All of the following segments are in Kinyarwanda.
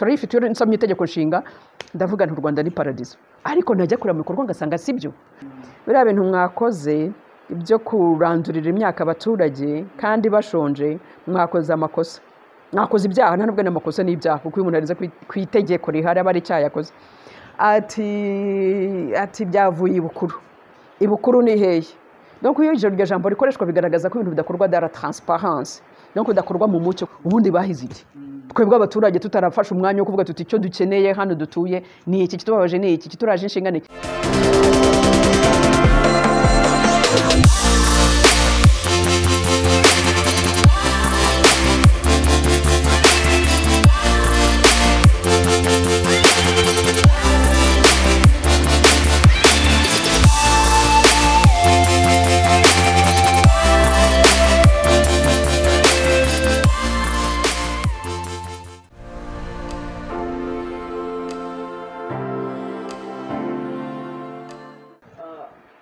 turayifite iyo nsomye itegeko nshinga ndavuga nti u Rwanda ni paradizo ariko najya kureba mu bikorwa ngasanga sibyo biriya bintu mwakoze ibyo kurandurira imyaka abaturage kandi bashonje mwakoze amakosa mwakoze ibyaha nta nubwo n'amakosa n'ibyaha kuko uyu muntu arize ku itegeko rihari aba ari icyaha yakoze ati byavuye ibukuru ni hehe donc iyo iryo jambo rikoreshwa bigaragaza ko ibintu bidakorwa dans la transparence donc bidakorwa mu mucyo ubundi bahize iki twebwe abaturage tutarafasha umwanya wo kuvuga tuti icyo dukeneye hano dutuye ni iki kitubabaje ni iki kituraje inshinga ni iki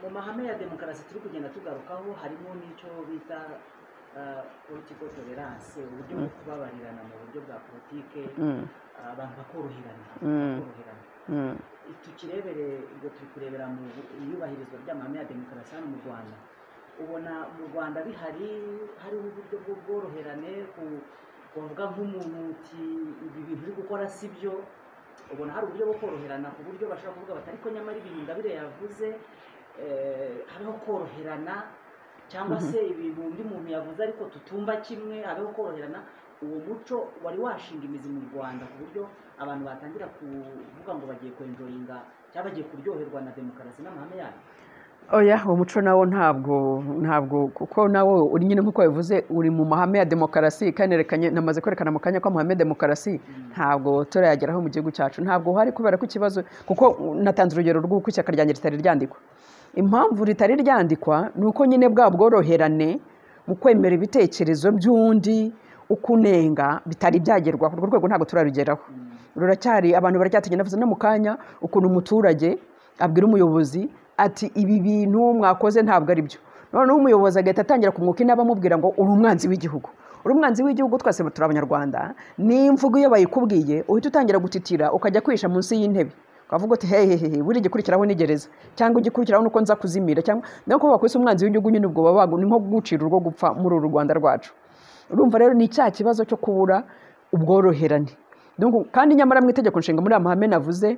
amahame ya demokarasi turi kugenda tugarukaho harimo n'icyo bita political tolerance uburyo bwo kubabarirana mu buryo bwa politike abantu bakoroherana tukirebere ubwo turi kurebera mu iyubahirizwa ry'amahame ya demokarasi hano mu Rwanda ubona mu Rwanda hariho uburyo bw'ubworoherane kuvuga nk'umuntu uti ibi bintu uri gukora si byo ubona hari uburyo bwo koroherana ku buryo bashobora kuvuga bati ariko nyamara ibintu Ingabire yavuze hariho koroherana cyangwa se ibintu undi muntu yavuze ariko tutumva kimwe hariho koroherana uwo muco wari washinga imizi mu Rwanda ku buryo abantu batangira kuvuga ngo bagiye kwenjoyinga cyangwa bagiye kuryoherwa na demokarasi n'amahame yayo oya uwo muco nawo ntabwo kuko nawo uri nyine nk'uko bivuze uri mu mahame ya demokarasi kandi namaze kwerekana mu kanya ko amahame ya demokarasi ntabwo turayageraho mu gihugu cyacu ntabwo hari kubera ko ikibazo kuko natanze urugero rw'uko ishyaka ryanjye ritari ryandikwa impamvu ritari ryandikwa ni uko nyine bwa bworoherane mu kwemera ibitekerezo by'undi ukunenga bitari byagerwaho urwo rwego ntabwo turarugeraho ruracyari abantu baracyatinya navuze no mu kanya ukuntu umuturage abwira umuyobozi ati ibi bintu mwakoze ntabwo ari byo noneho umuyobozi agahita atangira kumwuka inama amubwira ngo uri umwanzi w'igihugu uri umwanzi w'igihugu twese turi abanyarwanda n'imvugo iyo bayikubwiye uhita utangira gutitira ukajya kwisha munsi y'intebe ukavuga uti hehehe buri gikurikiraho ni gereza cyangwa igikurikiraho nuko nza kuzimira cyangwa nuko bakwise umwanzi w'igihugu nyine ubwo babaga ni nko gucira urwo gupfa muri uru Rwanda rwacu urumva rero ni cya kibazo cyo kubura ubworoherane kandi nyamara mu itegeko nshinga muri amahame navuze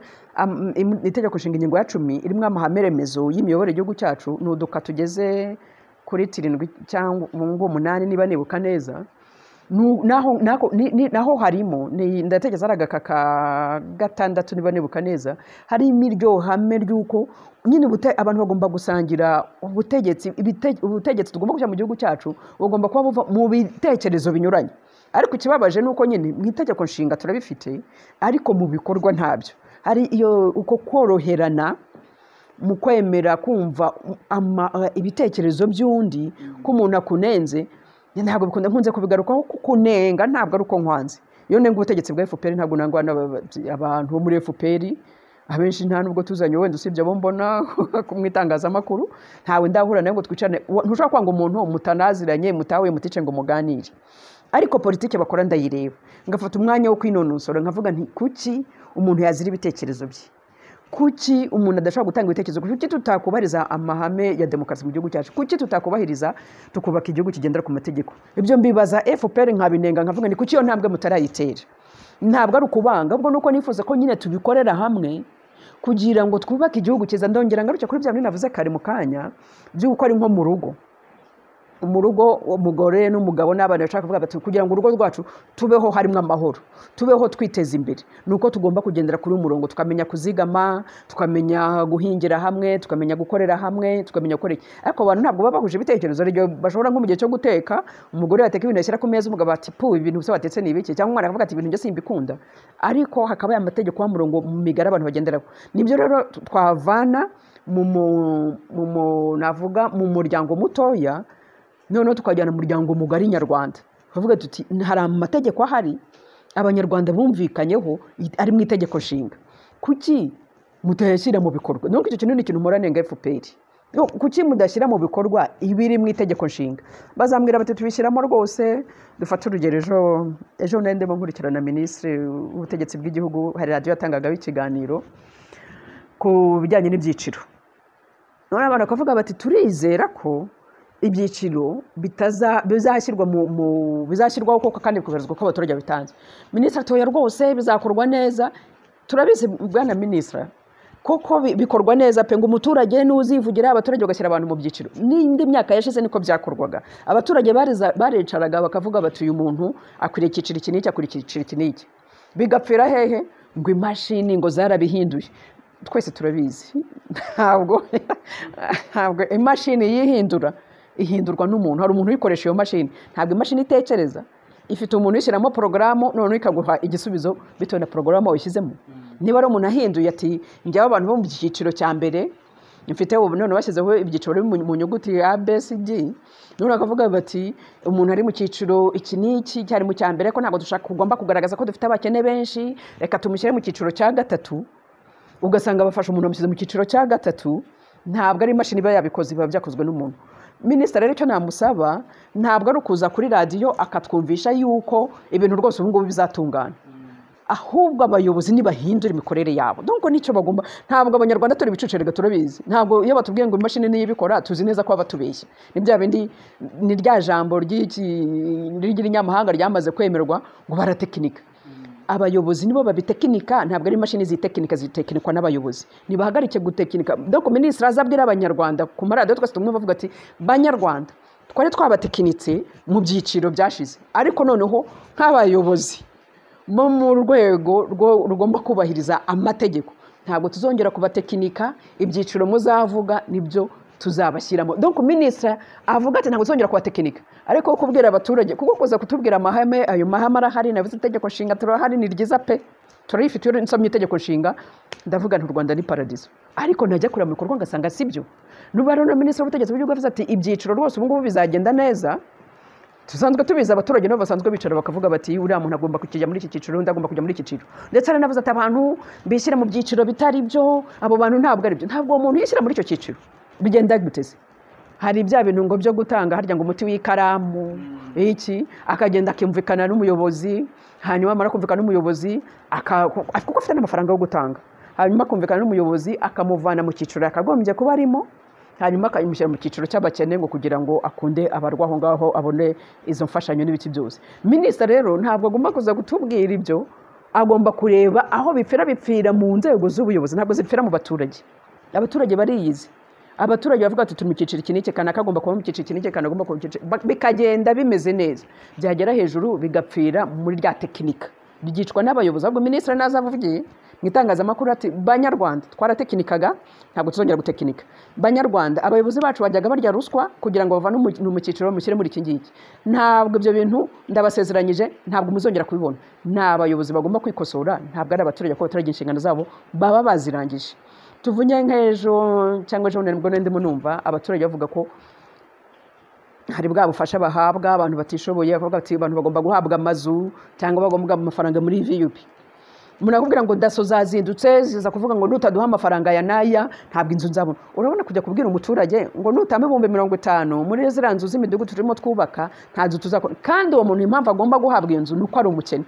itegeko nshinga ingingo ya 10 irimo amahame remezo y'imiyoborere y'igihugu cyacu nuduka tugeze kuri 7 cyangwa 8 niba nibuka neza naho harimo ndatekereza ari agaka ka 6 niba nibuka neza harimo iryo hame ry'uko nyine abantu bagomba gusangira ubutegetsi tugomba gushyira mu gihugu cyacu bugomba kuba buva mu bitekerezo binyuranye ariko ikibabaje ni uko nyine mu itegeko nshinga turabifite ariko mu bikorwa ntabyo hari iyo uko koroherana mu kwemera kumva ibitekerezo by'undi ko umuntu akunenze ntabwo bikunda nkunze kubigarukaho kukunenga ntabwo ari uko nkwanze iyo nenga ubutegetsi bwa FPR ntabwo nangwa abantu bo muri FPR abenshi nta nubwo tuzanye wenda usibye abo mbona mu itangazamakuru ntawe ndahura nawe ngo twicane ntushobora kwanga umuntu mutanaziranye mutawe mutice ngo muganire ariko politike bakora ndayireba ngafata umwanya wo kwinonosora nkavuga nti kuki umuntu yazira ibitekerezo bye kuki umuntu adashobora gutanga ibitekerezo kuki tutakubahiriza amahame ya demokarasi mu gihugu cyacu kuki tutakubahiriza tukubaka igihugu kigendera ku mategeko ibyo mbibaza FPR nkabinenga nkavuga ni kuki iyo ntambwe mutarayitera ntabwo ari ukubanga ubwo nuko nifuza ko nyine tubikorera hamwe kugira ngo twubake igihugu cyiza ndongera ngaruke kuri bya bintu navuze kare mu kanya by'uko ari nko mu rugo umugore n'umugabo n'abana bashaka kuvuga bati kugira ngo urugo rwacu tubeho harimo amahoro tubeho twiteza imbere nuko tugomba kugendera kuri umurongo tukamenya kuzigama tukamenya guhingira hamwe tukamenya gukorera hamwe tukamenya gukora ariko abantu ntabwo baba bahuje ibitekerezo ryo bashobora nko mu gihe cyo guteka umugore yateka ibintu yashyira ku meza umugabo ati pu ibintu byose watetse ni ibiki cyangwa umwana akavuga ati ibintu byose simbikunda ariko hakaba amategeko y'umurongo mu migara abantu bagenderaho nibyo rero twavana navuga mu muryango mutoya noneho tukajyana mu muryango mugari nyarwanda bavuga tuti hari amategeko ahari abanyarwanda bumvikanyeho ari mu itegeko nshinga kuki mutayashyira mu bikorwa nuko icyo kintu ni ikintu muranenga FPR kuki mudashyira mu bikorwa ibiri mu itegeko nshinga? Bazambwira bati tubishyiramo rwose. Dufate urugero, ejo ndimo nkurikirana minisitiri w'ubutegetsi bw'igihugu, hari radiyo yatangagaho ikiganiro ku bijyanye n'ibyiciro. None abantu bakavuga bati turizera ko ibyiciro bizashyirwaho koko kandi bikubahirizwa ko abaturage babitanze. Minisitiri atoya rwose bizakorwa neza. Turabizi bwana minisitiri koko bikorwa neza pe, ngo umuturage n'uzivugira abaturage bagashyira abantu mu byiciro. N'indi myaka yashize niko byakorwaga. Abaturage baricaraga bakavuga bati uyu muntu akwiriye icyiciro iki n'iki, akwiriye icyiciro iki n'iki. Bigapfira hehe? Ngo imashini ngo zarabihinduye. Twese turabizi ntabwo imashini ihindurwa n'umuntu. Hari umuntu uyikoresha iyo mashini. Ntabwo imashini itekereza, ifite umuntu uyishyiramo porogaramu, noneho ikaguha igisubizo bitewe na porogaramu wayishyizemo. Niba ari umuntu ahinduye ati njyewe abantu bo mu cyiciro cya mbere mfite ubu, none bashyizeho ibyiciro biri mu nyuguti ya ABCD, none bakavuga bati umuntu ari mu cyiciro iki n'iki cyari mu cya mbere, ko ntabwo tugomba kugaragaza ko dufite abakene benshi, reka tumushyire mu cyiciro cya gatatu. Ugasanga bafashe umuntu bamushyize mu cyiciro cya gatatu. Ntabwo ari imashini iba yabikoze, biba byakozwe n'umuntu. Minisitiri rero icyo namusaba ntabwo ari ukuza kuri radiyo akatwumvisha yuko ibintu rwose ubu ngubu bizatungana, ahubwo abayobozi nibahindura imikorere yabo. Donc nicyo bagomba. Ntabwo abanyarwanda turi ibicucere, turabizi. Ntabwo iyo batubwiye ngo imashini niyo ibikora tuzi neza ko batubeshya. Ni bya bindi, ni rya jambo ry'inyamahanga ryamaze kwemerwa ngo baratekinika. Abayobozi nibo babitekinika, ntabwo ari imashini zitekinikwa n'abayobozi. Nibahagarike gutekinika. Donc minisitiri azabwira abanyarwanda ku maradiyo twese tumwe bavuga ati banyarwanda twari twabatekinitse mu byiciro byashize, ariko noneho nk'abayobozi bo mu rwego rugomba kubahiriza amategeko ntabwo tuzongera kubatekinika. Ibyiciro muzavuga nibyo tuzabashyiramo. Donc minisitiri avuga ati ntabwo tuzongera kubatekinika, ariko kubwira abaturage kuko kuza kutubwira amahame, ayo mahame arahari. Navuze itegeko nshinga turahari, ni ryiza pe, turayifite. Iyo nsomye itegeko nshinga ndavuga nti u Rwanda ni paradizo, ariko najya kureba mu bikorwa ngasanga sibyo. Nuba rero minisitiri w'ubutegetsi bw'igihugu avuze ati ibyiciro rwose ubu ngubu bizagenda neza, tusanzwe tubizi. Abaturage nabo basanzwe bicara bakavuga bati uriya muntu agomba kujya muri iki cyiciro, undi agomba kujya muri iki cyiciro. Ndetse aranavuze ati abantu bishyira mu byiciro bitari byo, abo bantu ntabwo ari byo. Ntabwo uwo muntu yishyira muri icyo cyiciro. Bigenda guteze. Hari bya bintu ngo byo gutanga harya ngo umuti w'ikaramu iki, akagenda akimvikana n'umuyobozi, hanyuma amara kumvikana n'umuyobozi kuko afite n'amafaranga yo gutanga, hanyuma akumvikana n'umuyobozi akamuvana mu cyiciro yakagombye kuba arimo, hanyuma akamushyira mu cyiciro cy'abakene ngo kugira ngo akunde abarwa aho ngaho, abone izo mfashanyo n'ibiki byose. Minisitiri rero ntabwo agomba kuza kutubwira ibyo, agomba kureba aho bipfira mu nzego z'ubuyobozi, ntabwo zipfira mu baturage. Abaturage bariyizi. Abaturage bavuga ati turi mu cyiciro iki n'iki, kanaka agomba kuba mu cyiciro iki n'iki, kanaka agomba kuba mu cyiciro, bikagenda bimeze neza. Byagera hejuru bigapfira muri rya tekinika, byicwa n'abayobozi. Ahubwo minisitiri nazavugiye mu itangazamakuru ati banyarwanda twaratekinikaga, ntabwo tuzongera gutekinika. Banyarwanda abayobozi bacu bajyaga barya ruswa kugira ngo bavane mu cyiciro bamushyire muri iki ngiki. Ntabwo ibyo bintu ndabasezeranyije, ntabwo muzongera kubibona. Ni abayobozi bagomba kwikosora, ntabwo ari abaturage, kuko abaturage inshingano zabo baba bazirangije. Tuvunye nk'ejo cyangwa ejo nibwo ndimo numva abaturage bavuga ko hari bwa bufasha bahabwa abantu batishoboye, bavuga ati abantu bagomba guhabwa amazu cyangwa bagomba amafaranga muri VUP. Umuntu akubwira ngo daso zazindutse ziza kuvuga ngo nutaduha amafaranga ya naya ntabwo inzu nzabona. Urabona kujya kubwira umuturage ngo nutame 50,000 muri ziriya nzu z'imidugudu turimo twubaka nta nzu tuzakora, kandi uwo muntu impamvu agomba guhabwa iyo nzu nuko ari umukene,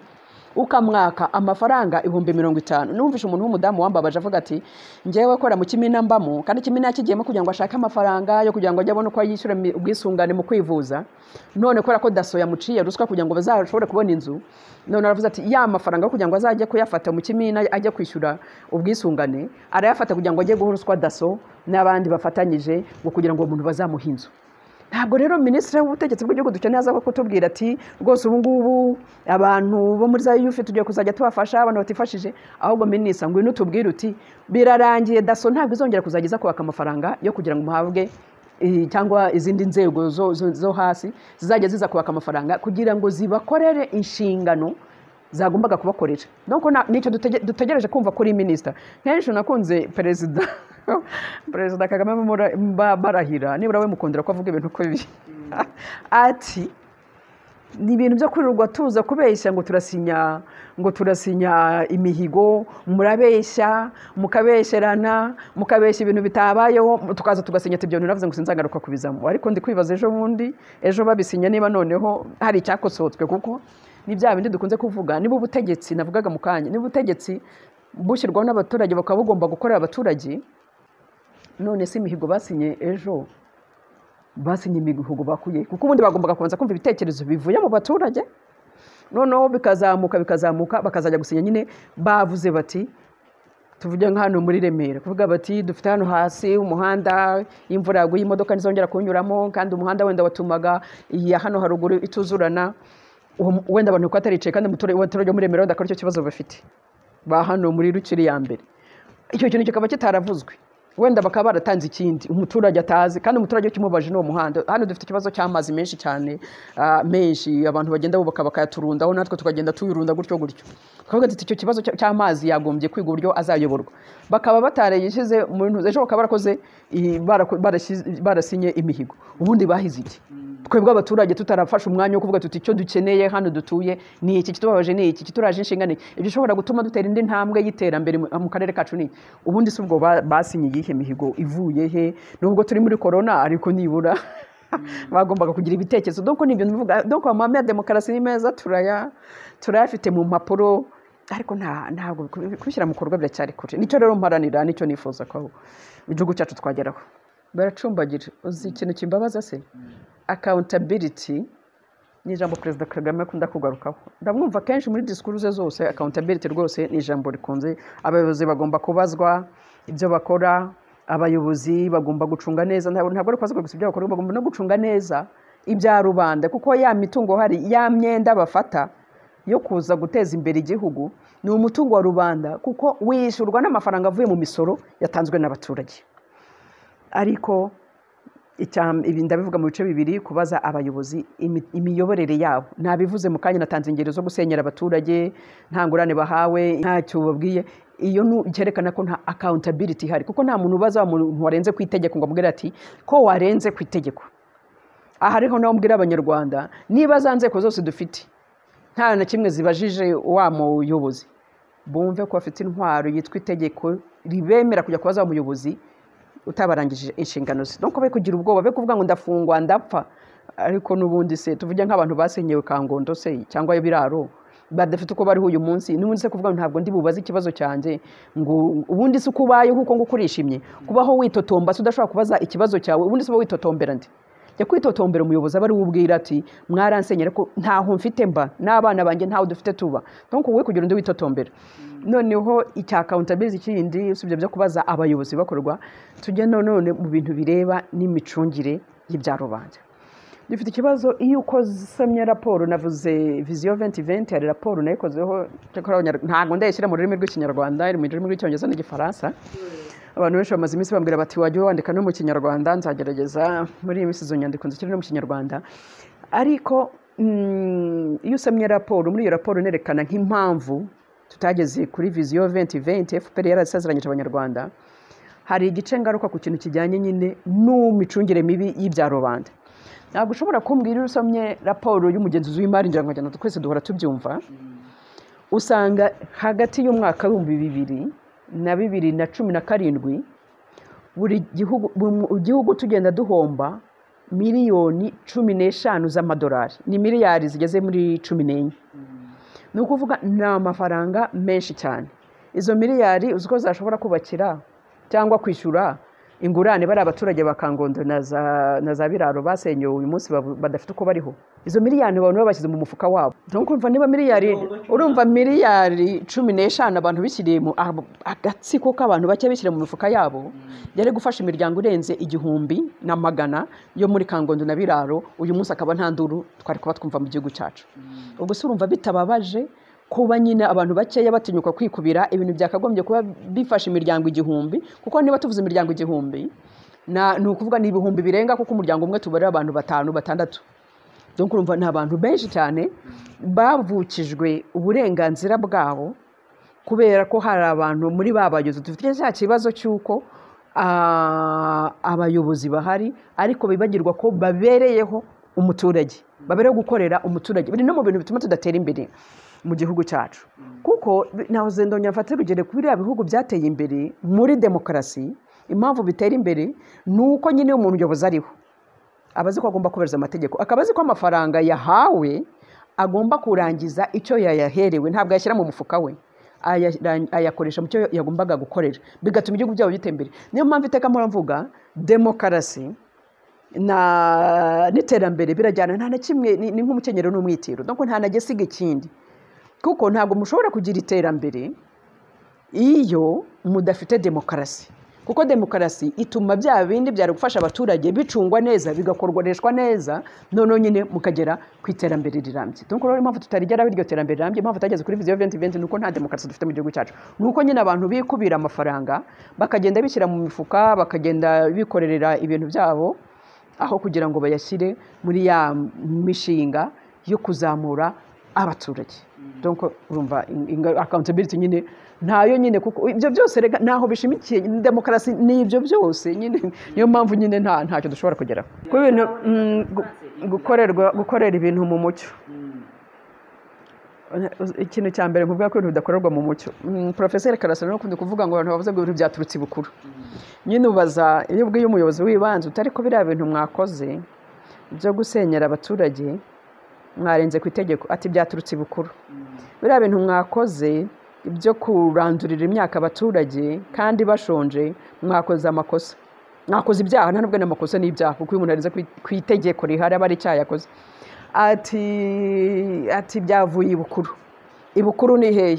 ukamwaka amafaranga 50,000. Numvishe umuntu w'umudamu wambabaje avuga ati njyewe kora mu Kimina mbamo, kandi Kimina yakigiyemo kugira ngo ashake amafaranga yo kugira ngo ajye abone uko yishyura ubwisungane mu kwivuza, none kora ko daso yamuciye ruswa kugira ngo bazashobore kubona inzu, none aravuze ati ya mafaranga kugira ngo azajye kuyafata mu Kimina ajye kwishyura ubwisungane arayafata kugira ngo ajye guhuruswa daso n'abandi bafatanyije ngo kugira ngo umuntu bazamuha inzu. Ntabwo rero minisitiri w'ubutegetsi bw'igihugu dukeneye aza kutubwira ati rwose ubu ngubu abantu bo muri za yufi tugiye kuzajya tubafasha abantu batifashije, ahubwo minisitiri ngo nutubwire uti birarangiye daso ntabwo izongera kuzageza kubaka amafaranga yo kugira ngo muhabwe cyangwa izindi nzego zo hasi zizajya ziza kubaka amafaranga kugira ngo zibakorere inshingano zagombaga kubakorera. Nuko nicyo dutegereje kumva kuri minisitiri. Kenshi nakunze perezida Kagame barahira, nibura we mukundira ko avuga ibintu uko bibi ati ni ibintu byo kwirirwa tuza kubeshya ngo turasinya imihigo, murabeshya mukabesherana mukabeshya ibintu bitabayeho, tukaza tugasinya ibyo bintu navuze ngo sinzagaruka kubizamo. Ariko ndi kwibaza ejo babisinya niba noneho hari icyakosotswe, kuko ni bya bindi dukunze kuvuga, niba ubutegetsi navugaga mu kanya, niba ubutegetsi bushyirwaho n'abaturage bakaba bugomba gukorera abaturage, none si imihigo basinye ejo basinye imihigo bakuye, kuko ubundi bagombaga kubanza kumva ibitekerezo bivuye mu baturage, noneho bikazamuka bakazajya gusinya nyine bavuze bati, tuvuge nka hano muri Remera kuvuga bati dufite hano hasi umuhanda, imvura yaguye imodoka ntizongera kunyuramo, kandi umuhanda wenda watumaga iya hano haruguru ituzurana, wenda abantu ko ataricaye, kandi umuturage muri Remera wenda akora icyo kibazo bafite ba hano muri Rukiri ya mbere, icyo kintu kikaba kitaravuzwe, wenda bakaba baratanze ikindi umuturage atazi, kandi umuturage ukimubaje n'uwo muhanda. Hano dufite ikibazo cy'amazi menshi cyane, menshi abantu bagenda bubaka bakayaturundaho, natwe tukagenda tuyirunda gutyo gutyo. Twavuga ati icyo kibazo cy'amazi yagombye kwiga uburyo azayoborwa, bakaba batarayishyize mu bintu. Ejo bakaba barakoze barasinye imihigo, ubundi bahize iki? Twebwe abaturage tutarafashe umwanya wo kuvuga tuti icyo dukeneye hano dutuye ni iki, kitubabaje ni iki, kituraje inshinga ni ibyo ushobora gutuma dutera indi ntambwe y'iterambere mu karere kacu. Ni ubundi si ubwo basinye iyihe mihigo ivuye he? Nubwo turi muri corona ariko nibura bagombaga kugira ibitekerezo. Donc ni ibintu bivuga, donc amahame ya demokarasi ni meza, turayafite mu mpapuro, ariko ntabwo kubishyira mu bikorwa biracyari kure. Nicyo rero mparanira, nicyo nifuza ko igihugu cyacu twageraho. Baracumbagira. Uzi ikintu kimbabaza se? Accountability ni ijambo Perezida Kagame akunda kugarukaho. Ndamwumva kenshi muri discours ze zose. Accountability rwose ni ijambo rikunze. Abayobozi bagomba kubazwa ibyo bakora, abayobozi bagomba gucunga neza, ntabwo ari kwazwa gusa ibyo bakora, bagomba no gucunga neza ibya rubanda, kuko ya mitungo hari, ya myenda bafata yo kuza guteza imbere igihugu ni umutungo wa rubanda, kuko wishyurwa n'amafaranga avuye mu misoro yatanzwe n'abaturage. Ariko ibi ndabivuga mu bice bibiri: kubaza abayobozi imiyoborere yabo. Nabivuze mu kanya, natanze ingero zo gusenyera abaturage, nta ngurane bahawe, ntacyo babwiye. Iyo cyerekana ko nta accountability ihari, kuko nta muntu ubaza wa muntu warenze ku itegeko ngo amubwire ati ko warenze ku itegeko. Aha ariho naho mbwira abanyarwanda, niba za nzego zose dufite nta na kimwe zibajije wa muyobozi, bumve ko bafite intwaro yitwa itegeko ribemera kujya kubaza wa muyobozi utabarangije inshingano ze. Donc be kugira ubwoba, be kuvuga ngo ndafungwa ndapfa. Ariko n'ubundi se tuvuge nk'abantu basenyewe Kangondo se cyangwa ibiraro badafite uko bariho uyu munsi, n'ubundi se kuvuga ngo ntabwo ndi bubaze ikibazo cyanjye, ngo ubundi se ukubayeho uko ngo ukurishimye kubaho witotomba, se udashobora kubaza ikibazo cyawe, ubundi se uba witotombera ndi? Jya kwitotombera umuyobozi aba ari ubwira ati mwaransenyera ko ntaho mfite mba, n'abana banjye ntaho dufite tuba. Donc wowe kugira undi witotombera. Noneho icya accountability kindi usibye byo kubaza abayobozi bakorwa, tujye none mu bintu bireba n'imicungire y'ibya rubanda. Dufite ikibazo iyo ukozemye raporo, navuze Vision 2020, hari raporo nayikozeho, ntabwo ndayishyira mu rurimi rw'ikinyarwanda, iri mu rurimi rw'icyongereza n'igifaransa. Abantu benshi bamaze iminsi bambwira bati wajya wandika no mu kinyarwanda. Nzagerageza muri iyi minsi izo nyandiko nzikiri no mu kinyarwanda. Ariko iyo usomye raporo, muri iyo raporo nerekana nk'impamvu tutageze kuri Vision 2020 FPR yarasezeranyije abanyarwanda. Hari igice ngaruka ku kintu kijyanye nyine n'imicungire mibi y'ibya rubanda. Ntabwo ushobora kumbwira iyo usomye raporo y'umugenzuzi w'imari, ngira ngo twese duhora tubyumva, usanga hagati y'umwaka w'2000 na 2017 buri gihugu tugenda duhomba miliyoni 15 z'amadolari, ni miliyari zigeze muri 14. Ni ukuvuga ni amafaranga menshi cyane. Izo miliyari uzi ko zashobora kubakira cyangwa kwishyura ingurane bari abaturage ba Kangondo na za biraro basenyewe uyu munsi badafite uko bariho. Izo miliyari abantu babashyize mu mufuka wabo. Donc urumva niba miliyari, urumva miliyari 15 abantu bishyiriye mu agatsiko k'abantu bake bishyire mu mifuka yabo, yari gufasha imiryango irenze 100 yo muri Kangondo na biraro, uyu munsi akaba nta nduru twari kuba twumva mu gihugu cyacu. Ubwo se urumva bitababaje kuba nyine abantu bakeya batinyuka kwikubira ibintu byakagombye kuba bifasha imiryango 1000, kuko niba tuvuze imiryango 1000 ni ukuvuga ni ibihumbi birenga, kuko umuryango umwe tubarira abantu 5 6. Donc urumva ni abantu benshi cyane bavukijwe uburenganzira bwabo, kubera ko hari abantu muri babayobozi. Dufite cya kibazo cy'uko abayobozi bahari ariko bibagirwa ko babereyeho umuturage babereho gukorera umuturage biri no mu bintu bituma tudatera imbere mu gihugu cyacu kuko nahoze ndongera mfate urugero ku biriya bihugu byateye imbere muri demokarasi impamvu bitera imbere ni uko nyine umuntu uyobozi ariho aba azi ko agomba kubahiriza amategeko akaba azi ko amafaranga yahawe agomba kurangiza icyo yayaherewe ntabwo yashyira mu mufuka we ayakoresha mu cyo yagombaga gukorera bigatuma igihugu byabo bitera imbere niyo mpamvu iteka muravuga demokarasi n'iterambere birajyana nta na kimwe ni nk'umukenyero n'umwitero donc nta na gisiga ikindi kuko ntabwo mushobora kugira iterambere iyo mudafite demokarasi kuko demokarasi ituma bya bindi byari gufasha abaturage bicungwa neza bigakoreshwa neza noneho nyine mukagera ku iterambere rirambye donc rero impamvu tutarigeraho iryo terambere rirambye impamvu tutageze kuri viziyo 2020 nuko nta demokarasi dufite mu gihugu cyacu nuko nyine abantu bikubira amafaranga bakagenda bishyira mu mifuka bakagenda bikorerera ibintu byabo aho kugira ngo bayashyire muri ya mishinga yo kuzamura abaturage donc urumva accountability nyine ntayo nyine kuko ibyo byose rega naho bishimikiye demokarasi ni ibyo byose nyine niyo mpamvu nyine ntacyo dushobora kugeraho ku bintu gukorera ibintu mu mucyo ikintu cya mbere kuvuga ko ibintu bidakorerwa mu mucyo Professeur Karasira no kundi kuvuga ngo abantu bavuze ngo ibintu byaturutse ibukuru nyine ubaza iyo ubwiye umuyobozi w'ibanze utari ko biriya bintu mwakoze byo gusenyera abaturage mwarenze ku itegeko ati byaturutse ibukuru biriya bintu mwakoze ibyo kurandurira imyaka abaturage kandi bashonje mwakoze amakosa mwakoze ibyaha nta nubwo n'amakosa n'ibyaha kuko uyu muntu arenze ku itegeko rihari aba ari icyaha yakoze ati byavuye ibukuru ni hehe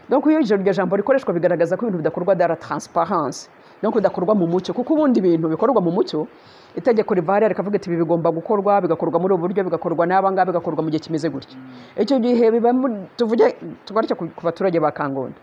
donc iyo iryo jambo rikoreshwa bigaragaza ko ibintu bidakorwa dara transparence donc bidakorwa mu mucyo kuko ubundi ibintu bikorwa mu mucyo itegeko riva rikavuga ati ibi bigomba gukorwa bigakorwa muri ubu buryo bigakorwa n'aba ngaba bigakorwa mu gihe kimeze gutya icyo gihe biba tuvuge tugarike ku baturage ba Kangondo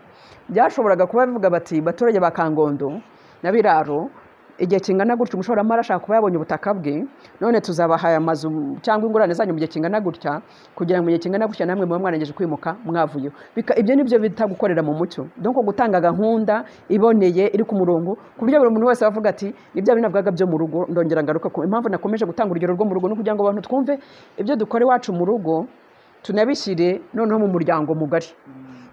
byashoboraga kuba bivuga bati baturage ba Kangondo na Biraro igihe kingana gutya umushoramari ashaka kuba yabonye ubutaka bwe none tuzabahaye amazu cyangwa ingurane zanyu mu gihe kingana gutya kugira ngo mu gihe kingana gutya namwe muba mwarengeje kwimuka mwavuyeho ibyo nibyo bita gukorera mu mucyo donc gutanga gahunda iboneye iri ku murongo ku buryo buri muntu wese avuga ati ibyo binavugaga byo mu rugo ndongera ngaruka ko impamvu nakomeje gutanga urugero rwo mu rugo no kugira ngo abantu twumve ibyo dukora iwacu mu rugo tunabishyire noneho mu muryango mugari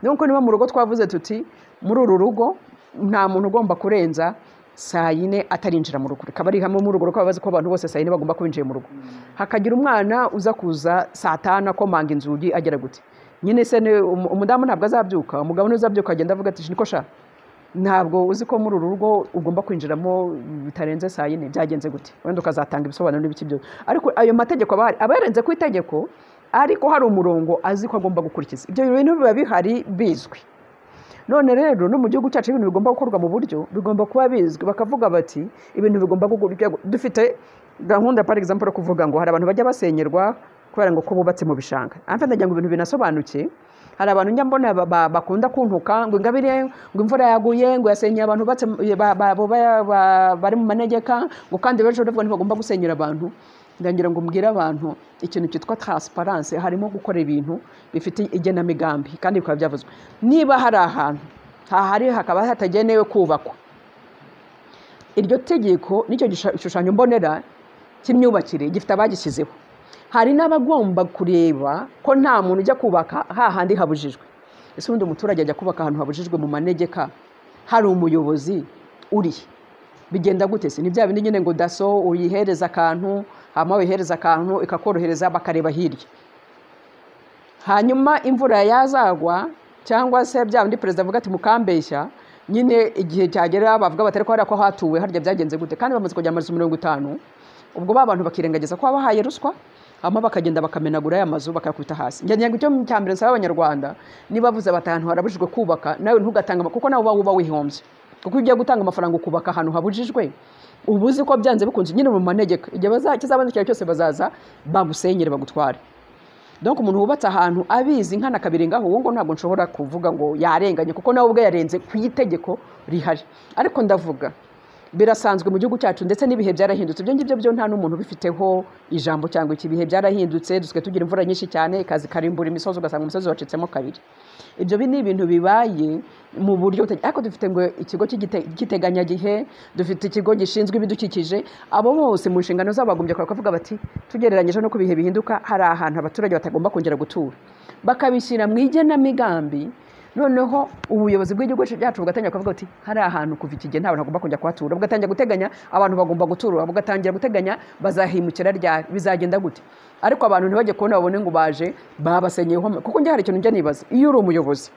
donc niba mu rugo twavuze tuti muri uru rugo nta muntu ugomba kurenza saa yine atarinjira mu rugo rikaba ari hamwe mu rugo rukaba bazi ko abantu bose saa yine bagomba kwinjira mu rugo hakagira umwana uza kuza saa 5 akomanga inzugi agera gute nyine se umudamu ntabwo azabyuka umugabo n'uzabyuka agenda avuga ati niko sha ntabwo uzi ko muri uru rugo ugomba kwinjiramo bitarenze saa yine byagenze gute wenda ukazatanga ibisobanuro n'ibiki byo ariko ayo mategeko aba yarenze ku itegeko ariko hari umurongo azi ko agomba gukurikiza ibyo bintu biba bihari bizwi none rero no mu gihugu cyacu ibintu bigomba gukorwa mu buryo bigomba kuba bizwi bakavuga bati ibintu bigomba gukorwa dufite gahunda par exemple yo kuvuga ngo hari abantu bajya basenyerwa kubera ngo ko bubatse mu bishanga amfa ndagira ngo ibintu binasobanuke hari abantu njya mbona bakunda kuntuka ngo ingabire ngo imvura yaguye ngo yasenyeye abantu batse bari mu manegeka ngo kandi bejo ndavuga ntibagomba gusenyera abantu ndangira ngo mbwire abantu ikintu cyitwa transparence harimo gukora ibintu bifite igenamigambi kandi bikaba byavuzwe niba hari ahantu hakaba hatagenewe kubakwa iryo tegeko nicyo gishushanyo mbonera cy'imyubakire gifite abagishyizeho hari n'abagomba kureba ko nta muntu ujya kubaka hahandi habujijwe ese ubundi umuturage ajya kubaka ahantu habujijwe mu manegeka hari umuyobozi uri bigenda gute se ni bya bindi nyine ngo daso uyihereza akantu hama wihereza akantu ikakorohereza bakareba hirya hanyuma imvura yazagwa cyangwa se bya bindi perezida avuga ati mukambeshya nyine igihe cyagera bavuga batari ko hari ko hatuwe harya byagenze gute kandi bamaze kujya amazu 50 ubwo abantu bakirengagiza ko bahaye ruswa hama bakagenda bakamenagura aya mazu bakakubita hasi njye ngo icyo cyambere nsaba abanyarwanda niba bavuze batantu harabujijwe kubaka nawe ntugatanga kuko nawe uba wihombye kuko ugiye gutanga amafaranga ukubaka ahantu habujijwe ubuzi ko byanze bikunze nyine mu manegeka igihe bazakizabandikira cyose bazaza bagusenyere bagutware donc umuntu wubatse ahantu abizi nkana kabirengaho uwo ngo ntabwo nshobora kuvuga ngo yarenganye kuko nawe ubwe yarenze ku itegeko rihari ariko ndavuga birasanzwe mu gihugu cyacu ndetse n'ibihe byarahindutse. Ibyo ngibyo byo nta n'umuntu ubifiteho ijambo cyangwa iki. Ibihe byarahindutse, dusigaye tugira imvura nyinshi cyane, ikazi karimbura imisozi, ugasanga umusozi wacitsemo kabiri. Ibyo ni ibintu bibaye mu buryo ariko dufite ngo ikigo cy'iteganyagihe, dufite ikigo gishinzwe ibidukikije. Abo bose mu nshingano zabo bagombye kuvuga bati tugereranyije no ku bihe bihinduka hari ahantu abaturage batagomba kongera gutura, bakabishyira mu igenamigambi. Noneho ubuyobozi bw'igihugu cyacu bugatangira kuvuga ati hari ahantu kuva iki gihe nta bantu bagomba kongera kuhatura, bugatangira guteganya abantu bagomba gutura, bugatangira guteganya bazahimukira ryari, bizagenda gute. Ariko abantu ntibajye kubona babone ngo baje babasenyeyeho. Kuko njye hari ikintu njya nibaza, iyo uri umuyobozi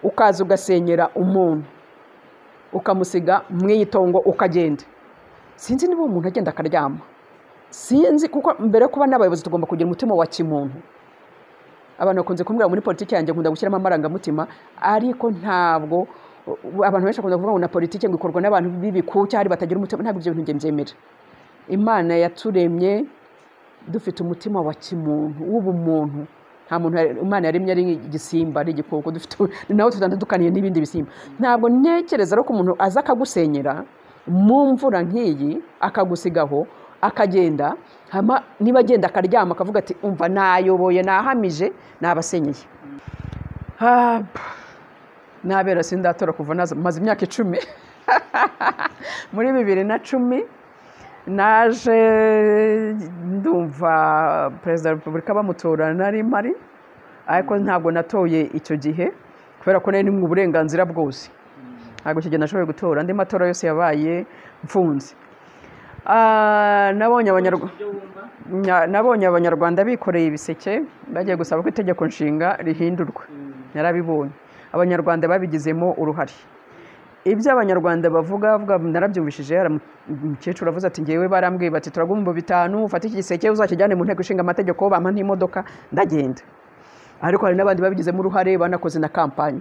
ukaza ugasenyera umuntu ukamusiga mu itongo ukagenda, sinzi niba uwo muntu agenda akaryama, sinzi. Kuko mbere yo kuba n'abayobozi tugomba kugira umutima wa kimuntu. Abantu bakunze kumbwira muri politiki yanjye nkunda gushyiramo amarangamutima, ariko ntabwo abantu benshi bakunda kuvuga ngo na politiki ngo ikorwa n'abantu b'ibikucya hari batagira umutima. Ntabwo ibyo bintu njye mbyemera. Imana yaturemye dufite umutima wa kimuntu w'ubumuntu. Nta muntu Imana yaremye ari igisimba, ari igikoko. Nawe tutandukaniye n'ibindi bisimba. Ntabwo ntekereza ko umuntu aza akagusenyera mu mvura nk'iyi akagusigaho akagenda, niba agenda akaryama akavuga ati umva nayoboye nahamije nabasenyeye. Nabera sindatora kuva maze imyaka 10 muri 2010 naje ndumva perezida wa repubulika bamutora nari mari, ariko ntabwo natoye icyo gihe kubera ko nari mu burenganzira bwose. Ntabwo icyo gihe nashoboye gutora. Andi matora yose yabaye mfunze. Nabonye abanyarwanda bikoreye ibiseke bagiye gusaba ko itegeko nshinga rihindurwa. Narabibonye abanyarwanda babigizemo uruhare. Ibyo abanyarwanda bavuga narabyumvishije. Umukecuru avuze ati ngewe barambwiye bati turagumba 5 ufate iki giseke uzakijyane mu nteko ishinga amategeko, bampa n'imodoka ndagenda. Ariko hari n'abandi babigizemo uruhare banakoze na kampanye.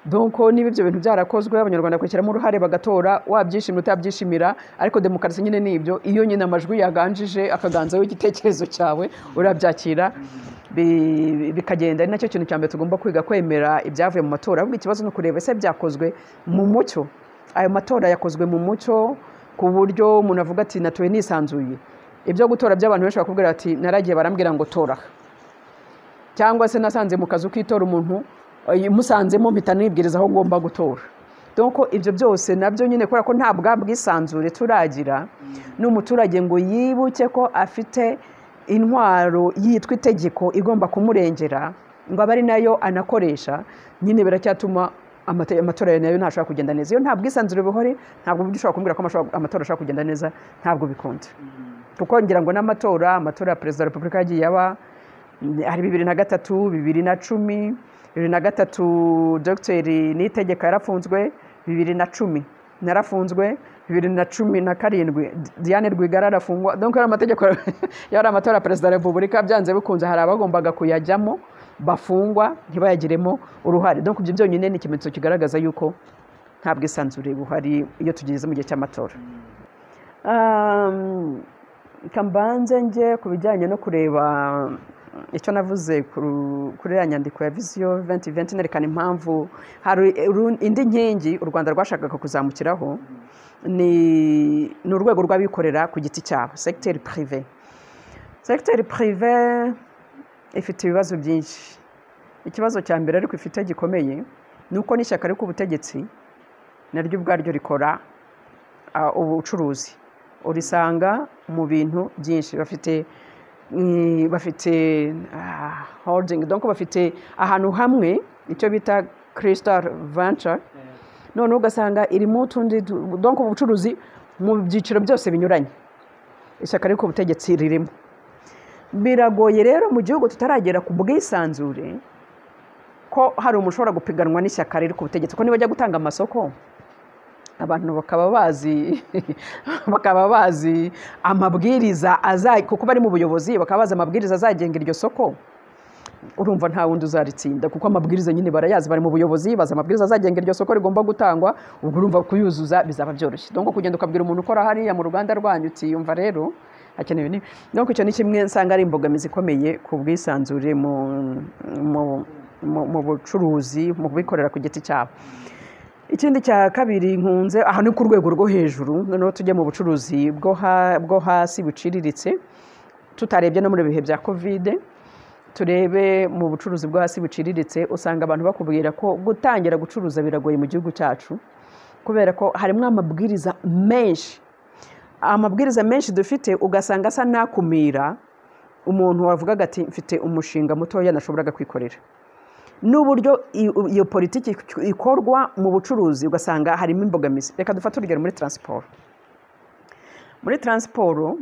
Donc niba ibyo bintu byarakozwe abanyarwanda kwikiramo uruhare bagatora, wabyishimira utabyishimira, ariko demokarasi nyine ni ibyo. Iyo nyine amajwi yaganjije akaganzaho igitekerezo cyawe urabyakira bikagenda. Ari nacyo kintu cya mbere tugomba kwiga, kwemera ibyavuye mu matora. Ahubwo ikibazo ni ukureba ese byakozwe mu mucyo. Ayo matora yakozwe mu mucyo ku buryo umuntu avuga ati natoye nisanzuye. Ibyo gutora by'abantu benshi bakubwira ati naragiye barambwira ngo tora, cyangwa se nasanze mu kazu k'itora umuntu musanzemo mpita nibwiriza aho ngomba gutora. Donc ibyo byose nabyo nyine kubera ko nta bwisanzure turagira, n'umuturage ngo yibuke ko afite intwaro yitwa itegeko igomba kumurengera, ngo abe ari nayo anakoresha, nyine biracyatuma amatora nayo ntashobora kugenda neza. Iyo nta bwisanzure buhari, ntabwo ushobora kumbwira ko amatora ashobora kugenda neza, ntabwo bikunda. Kuko ngira ngo amatora ya perezida wa repubulika yagiye aba hari 2003, 2010, 2003 Dr Niyitegeka yarafunzwe, 2010 narafunzwe, 2017 Diane Rwigara arafungwa. Donc yari amategeko yari amatora ya perezida wa repubulika, byanze bikunze hari abagombaga kuyajyamo bafungwa ntibayagiremo uruhare. Donc ibyo byonyine ni ikimenyetso kigaragaza yuko nta bwisanzure buhari iyo tugeze mu gihe cy'amatora. Kambanze nge ku bijyanye no kureba icyo navuze kuri ya nyandiko ya Vision 2020 nerekana impamvu hari indi nkingi u Rwanda rwashakaga kuzamukiraho, ni urwego rw'abikorera ku giti cyabo, secteur privé. Secteur privé ifite ibibazo byinshi. Ikibazo cya mbere ariko ifite gikomeye ni uko n'ishyaka riri ku butegetsi naryo ubwaryo rikora ubucuruzi. Urisanga mu bintu byinshi, bafite holding, donc bafite ahantu hamwe icyo bita Crystal Venture, none ugasanga irimo utundi, donc ubucuruzi mu byiciro byose binyuranye ishyaka riri ku butegetsi ririmo. Biragoye rero mu gihugu tutaragera ku bwisanzure ko hari umuntu ushobora gupiganwa n'ishyaka riri ku butegetsi, ko niba ajya gutanga amasoko abantu bakaba bazi amabwiriza kuko bari mu buyobozi bakaba bazi amabwiriza azagenga iryo soko, urumva nta wundi uzaritsinda kuko amabwiriza nyine barayazi, bari mu buyobozi bazi amabwiriza azagenga iryo soko rigomba gutangwa, ubwo urumva kuyuzuza bizaba byoroshye. Donc kugenda ukabwira umuntu ukora hariya mu ruganda rwanyu uti yumva rero hakenewe ni, donc icyo ni kimwe nsanga ari imbogamizi ikomeye ku bwisanzure mu bucuruzi, mu bikorera ku giti cyabo. ikindi cya kabiri nkunze aha ni ku rwego rwo hejuru noneho tujye mu bucuruzi bwo hasi buciriritse tutarebye no muri bihe bya kovide turebe mu bucuruzi bwo hasi buciriritse usanga abantu bakubwira ko gutangira gucuruza biragoye mu gihugu cyacu kubera ko harimo amabwiriza menshi dufite ugasanga asa n'akumira umuntu wavugaga ati mfite umushinga mutoya nashoboraga kwikorera n'uburyo iyo politiki ikorwa mu bucuruzi ugasanga harimo imbogamizi reka dufate urugero muri taransiporo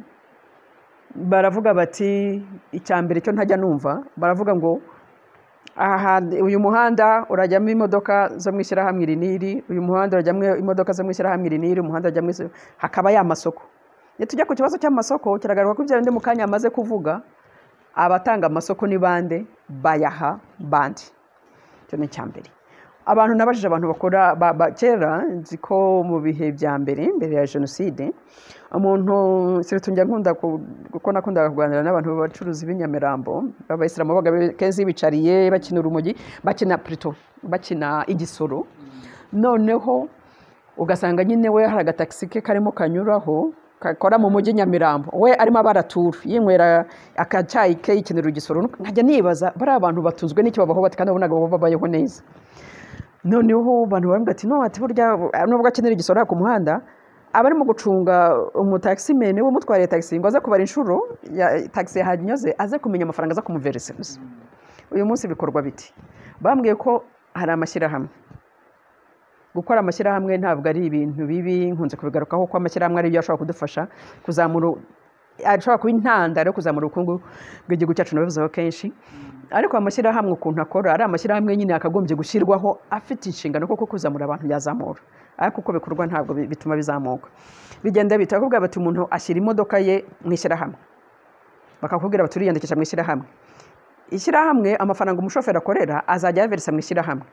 baravuga bati icya mbere cyo ntajya numva baravuga ngo uyu muhanda urajyamo imodoka zo mu ishyirahamwe iri n'iri uyu muhanda urajyamo imodoka zo mu ishyirahamwe iri n'iri umuhanda urajyamo hakaba ya masoko tujya ku kibazo cy'amasoko kiragaruka ko ibyo bindi mu kanya amaze kuvuga abatanga amasoko ni bande bayaha bandi icyo ni icya mbere abantu nabajije abantu bakora kera nzi ko mu bihe bya mbere ya jenoside umuntu njya nkunda kuko nakundaga kuganira n'abantu bacuruzi b'inyamirambo b'abayisilamu babaga kenshi bicariye bakina urumogi bakina igisoro noneho ugasanga nyine we hari agatagisi ke karimo kanyuraho kakora mu mujyi Nyamirambo we arimo abaratura yinywera akacyayi ke yikinira igisoro nkajya nibaza bari abantu batunzwe n'icyo babaho bati kandi babonaga babayeho neza noneho abantu baravuga ati no ati burya nubwo akenera igisoro ku muhanda abarimo gucunga umutaximene we mutwariye taxi ngo aze kubara inshuro ya taxi yahanyuze aze kumenya amafaranga aza kumuveresa uyu munsi bikorwa biti bambwiye ko hari amashyirahamwe gukora amashyirahamwe ntabwo ari ibintu bibi nkunze kubigarukaho ko amashyirahamwe ari byo ashobora kudufasha kuzamura ashobora kuba intandaro yo kuzamura ubukungu bw'igihugu cyacu nabivuzeho kenshi ariko amashyirahamwe ukuntu akora ari amashyirahamwe nyine akagombye gushyirwaho afite inshingano kuko kuzamura abantu yazamura ariko uko bikorwa ntabwo bituma bizamuka bigenda bitakubwira bati umuntu ashyira imodoka ye mu ishyirahamwe bakakubwira bati uriyandikisha mu ishyirahamwe amafaranga umushoferi akorera azajya yaveresa mu ishyirahamwe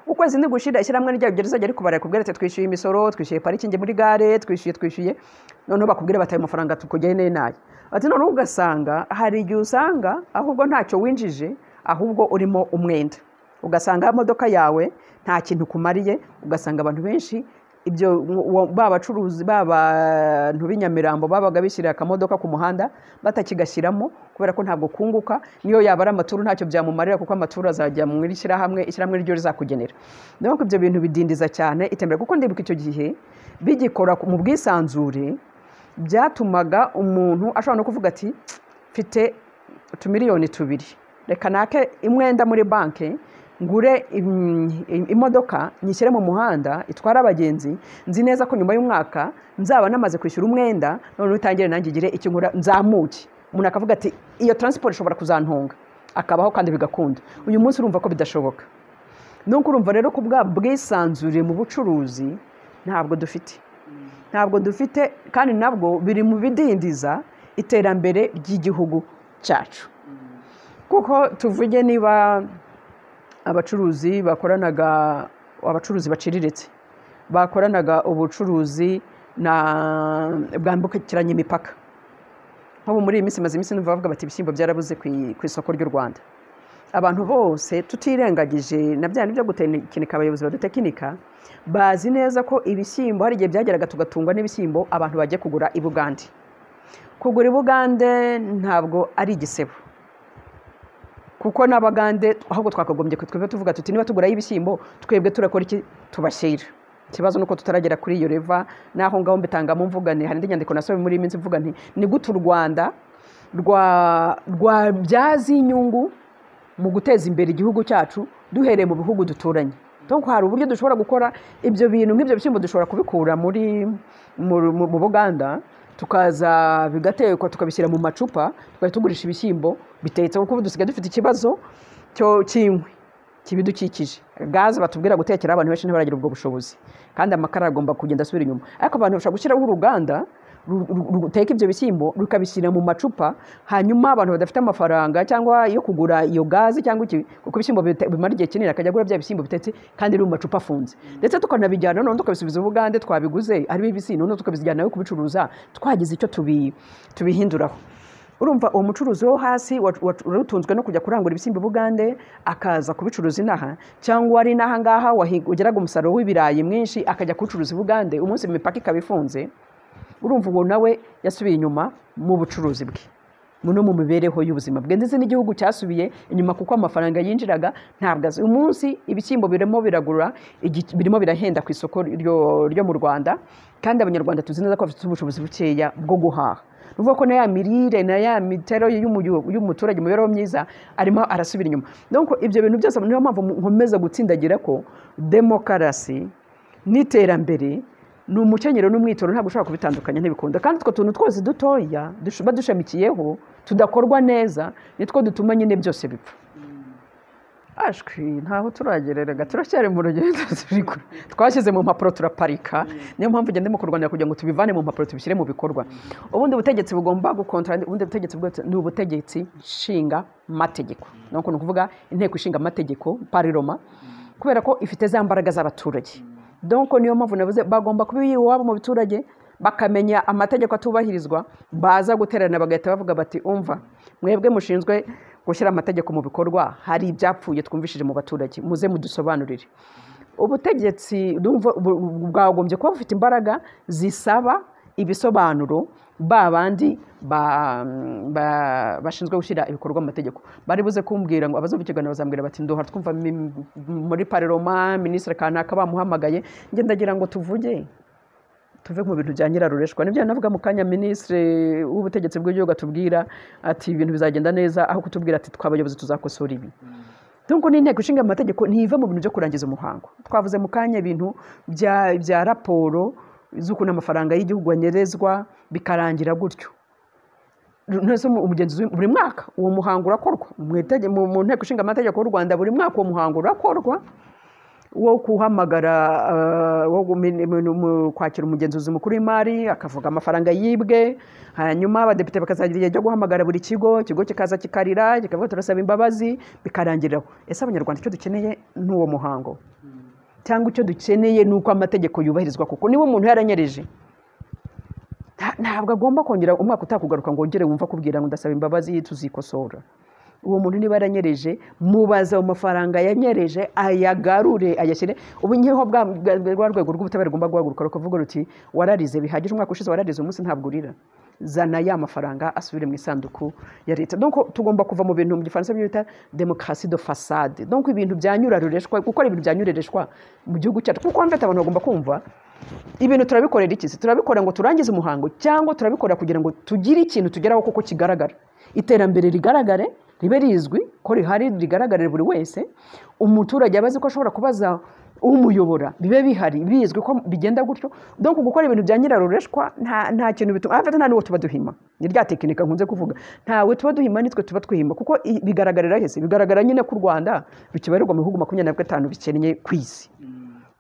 ukwezi ni gushira ishyirahamwe ryayo rizajya rikubara kubwira ati twishyuye imisoro twishyuye parikingi muri gare twishyuye noneho bakubwira bataye amafaranga tukugene nayo ati noneho ugasanga hari igihe usanga ahubwo ntacyo winjije ahubwo urimo umwenda ugasanga imodoka yawe nta kintu kumariye ugasanga abantu benshi ibyo babacuruzi b'abantu b'inyamirambo babaga bishyirira akamodoka ku muhanda batakigashyiramo kubera ko ntabwo kunguka niyo yaba ari amaturu ntacyo byamumarira kuko amaturu azajya mu ishyirahamwe ryo rizakugenera niyo ibyo bintu bidindiza cyane itembera kuko ndibuka icyo gihe bigikora mu bwisanzure byatumaga umuntu ashobora no kuvuga ati mfite utumiliyoni 2 reka nake imwenda muri banki ngure imodoka nyishyire mu muhanda itwara abagenzi nzi neza ko nyuma y'umwaka nzaba namaze kwishyura umwenda none utangire nanjye igire icyo nkura nzamuke umuntu akavuga ati iyo transport ishobora kuzantunga akabaho kandi bigakunda uyu munsi urumva ko bidashoboka nuko urumva rero ko bwa bwisanzure mu bucuruzi ntabwo dufite kandi nabwo biri mu bidindiza iterambere ry'igihugu cyacu kuko tuvuge niba abacuruzi baciriritse bakoranaga ubucuruzi bwambukiranya imipaka nk'ubu muri iyi minsi maze iminsi numva bavuga bati ibishyimbo byarabuze ku isoko ry'u Rwanda abantu bose tutirengagije na bya byo gutekinika abayobozi badutekinika bazi neza ko ibishyimbo hari igihe byageraga tugatungwa n'ibishyimbo abantu bagiye kugura i Bugande kugura i Bugande ntabwo ari igisebo kuko n'abagande ahubwo twakagombye twebwe tuvuga tuti niba tugurayo ibishyimbo twebwe turakora iki tubashyira ikibazo nuko tutaragera kuri iyo leva naho ngaho mbitangamo mvugane hari indi nyandiko nasobe muri iminsi mvuga nti ni gute u Rwanda rwabyaza inyungu mu guteza imbere igihugu cyacu duhereye mu bihugu duturanye donc hari uburyo dushobora gukora ibyo bintu nk'ibyo bishyimbo dushobora kubikura mu Buganda tukaza bigatekwa tukabishyira mu macupa tukajya tugurisha ibishyimbo bitetse kuko dusigaye dufite ikibazo cy'inkwi kibidukikije gaze batubwira gutekera abantu benshi ntibaragira ubwo bushobozi kandi amakara agomba kugenda asubira inyuma ariko abantu bashobora gushyiraho uruganda ruteka ibyo bishyimbo rukabishyira mu macupa hanyuma abantu badafite amafaranga cyangwa yo kugura iyo gaze cyangwa iki kuko ibishyimbo bimara igihe kinini akajya agura bya bishyimbo bitetse kandi biri mu macupa afunze ndetse tukanabijyana none tukabisubiza Bugande twabiguze ari bibisi none tukabijyana yo kubicuruza twagize icyo tubihinduraho urumva uwo mucuruzi wo hasi utunzwe no kujya kurangura ibishyimbo Bugande akaza kubicuruza inaha, cyangwa ari n'aha ngaha ugeraga umusaruro w'ibirayi mwinshi akajya kuwucuruza Bugande, umunsi imipaka ikaba ifunze, urumva uwo nawe yasubiye inyuma mu bucuruzi bwe no mu mibereho y'ubuzima bwe, ndetse n'igihugu cyasubiye inyuma kuko amafaranga yinjiraga ntabwo azi. Umunsi ibishyimbo birimo biragura, birimo birahenda ku isoko ryo mu Rwanda, kandi abanyarwanda tuzi neza ko bafite ubushobozi bukeya bwo guhaha. Nuvuga ko na ya mirire na ya mitero y'umuturage mu mibereho myiza arimo arasubira inyuma. Donc ibyo bintu byose niyo mpamvu nkomeza gutsindagira ko demokarasi n'iterambere ni umukenyero n'umwitoro ntabwo ushobora kubitandukanya ntibikunda, kandi utwo tuntu twose dutoya badushamikiyeho tudakorwa neza nitwo dutuma nyine byose bipfa. Ashwi ntaho turagereraga, turacyari mu rugendo, twashyize mu mpapuro turaparika, niyo mpamvu ugenda mu kurwanira kugira ngo tubivane mu mpapuro tubishyire mu bikorwa. Ubundi butegetsi bugomba gukontorora, ubundi butegetsi ni ubutegetsi nshinga mategeko, ni ukuvuga inteko ishinga amategeko pariroma, kubera ko ifite za mbaraga z'abaturage. Donc niyo mpamvu navuze bagomba kuba iwabo mu biturage, bakamenya amategeko atubahirizwa, baza guterana bagahita bavuga bati umva mwebwe mushinzwe gushyira amategeko mu bikorwa, hari ibyapfuye twumvishije mu baturage, muze mudusobanurire. Ubutegetsi bwagombye kuba bufite imbaraga zisaba ibisobanuro babandi bashinzwe gushyira ibikorwa mu mategeko. Bari buze kumbwira ngo abazumva ikiganiro bazambwira bati ndoha twumva muri pariroma minisitiri kanaka bamuhamagaye, njye ndagira ngo tuve mu bintu bya nyirarureshwa. Nibyo navuga mu kanya minisitiri w'ubutegetsi bw'igihugu atubwira ati ibintu bizagenda neza, aho kutubwira ati twabayobozi tuzakosora ibi. Donc n'inteko ishinga amategeko ntiva mu bintu byo kurangiza umuhango. Twavuze mu kanya ibintu bya raporo z'ukuntu amafaranga y'igihugu anyerezwa bikarangira gutyo. Umugenzuzi buri mwaka uwo muhango urakorwa mu nteko ishinga amategeko y'u Rwanda, buri mwaka uwo muhango urakorwa wo kuhamagara kwakira umugenzuzi mukuru w'imari akavuga amafaranga yibwe, hanyuma abadepite bakazagira igihe cyo guhamagara buri kigo kikaza kikarira kikavuga turasaba imbabazi bikarangiriraho. Ese abanyarwanda icyo dukeneye ni uwo muhango, cyangwa icyo dukeneye ni uko amategeko yubahirizwa? Kuko niba umuntu yaranyereje ntabwo agomba kongera umwaka utakugaruka ngo wongere wumva kubwira ngo ndasaba imbabazi tuzikosora. Uwo muntu niba yaranyereje mubaza mu mafaranga yanyereje ayagarure ayashyire. Ubu nyeho bwa rwego rw'ubutabera rugomba guhaguruka rukavuga ruti wararize bihagije, umwaka ushize wararize, umunsi ntabwo urira, zana ya mafaranga asubire mu isanduku ya leta. Donc tugomba kuva mu bintu mu gifaransa bita démocratie de façade, donc ibintu byanyurarureshwa, gukora ibintu byanyurereshwa mu gihugu cyacu. Kuko mfite abantu bagomba kumva ibintu turabikorera iki? Turabikora ngo turangize umuhango, cyangwa turabikora kugira ngo tugire ikintu tugeraho koko kigaragara, iterambere rigaragare, ribe rizwi ko rihari, rigaragarire buri wese, umuturage abazi ko ashobora kubaza umuyobora, bibe bihari bizwi ko bigenda gutyo. Donc gukora ibintu bya nyirarureshwa nta kintu bituma afite, nta n'uwo tuba duhima. Ni rya tekinika nkunze kuvuga, ntawe tuba duhima, nitwe tuba twihima, kuko bigaragarira hese, bigaragara nyine ko u Rwanda rukibarirwa mu bihugu 25 bikennye ku isi,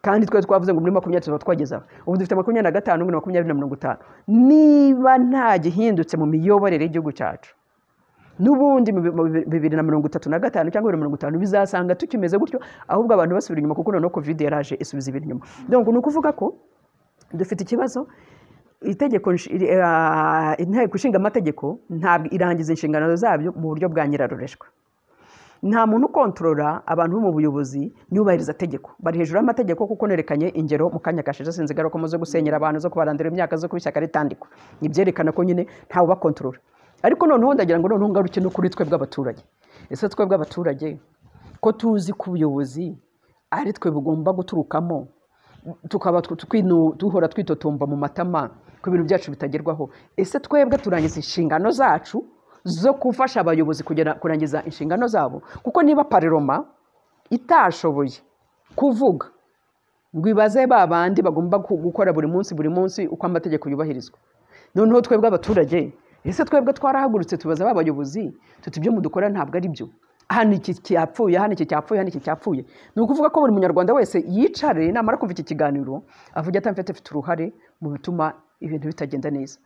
kandi twe twavuze ngo muri 20 tuba twagezaho, ubu dufite 25 muri 2050. Niba nta gihindutse mu miyoborere y'igihugu cyacu, n'ubundi 2035 cyangwa 2050 bizasanga tukimeze gutyo, ahubwo abantu basubira inyuma, kuko noneho covid yaraje isubiza ibintu inyuma. Donc ni ukuvuga ko dufite ikibazo. Itegeko inteko ishinga amategeko ntabwo irangiza inshingano zabyo mu buryo bwa nyirarureshwa. Nta muntu ukontorora abantu bo mu buyobozi nyubahiriza tegeko, bari hejuru y'amategeko, kuko nerekanye ingero mu kanya kashize sinzigara ko muze gusenyera abantu, zo kubarandira imyaka, zo kubishyaka ritandikwa, nibyerekana ko nyine ntawe bakontorora. Ariko noneho ndagira ngo noneho ngaruke no kuri twe bw'abaturage. Ese twe bw'abaturage ko tuzi ko ubuyobozi ari twe bugomba guturukamo, tukaba duhora twitotomba mu matama ko ibintu byacu bitagerwaho, ese twebwe turangiza inshingano zacu zo gufasha abayobozi kurangiza inshingano zabo? Kuko niba pariroma itashoboye kuvuga ngo ibaze babandi bagomba gukora buri munsi uko amategeko yubahirizwa, noneho twebwe abaturage, ese twebwe twarahagurutse tubaza abayobozi tuti ibyo mudukora ntabwo ari byo, hano iki cyapfuye, hano iki cyapfuye, hano iki cyapfuye? Ni ukuvuga ko buri munyarwanda wese yicare namara kumva iki kiganiro avuga ati mfite uruhare mu bituma ibintu bitagenda neza.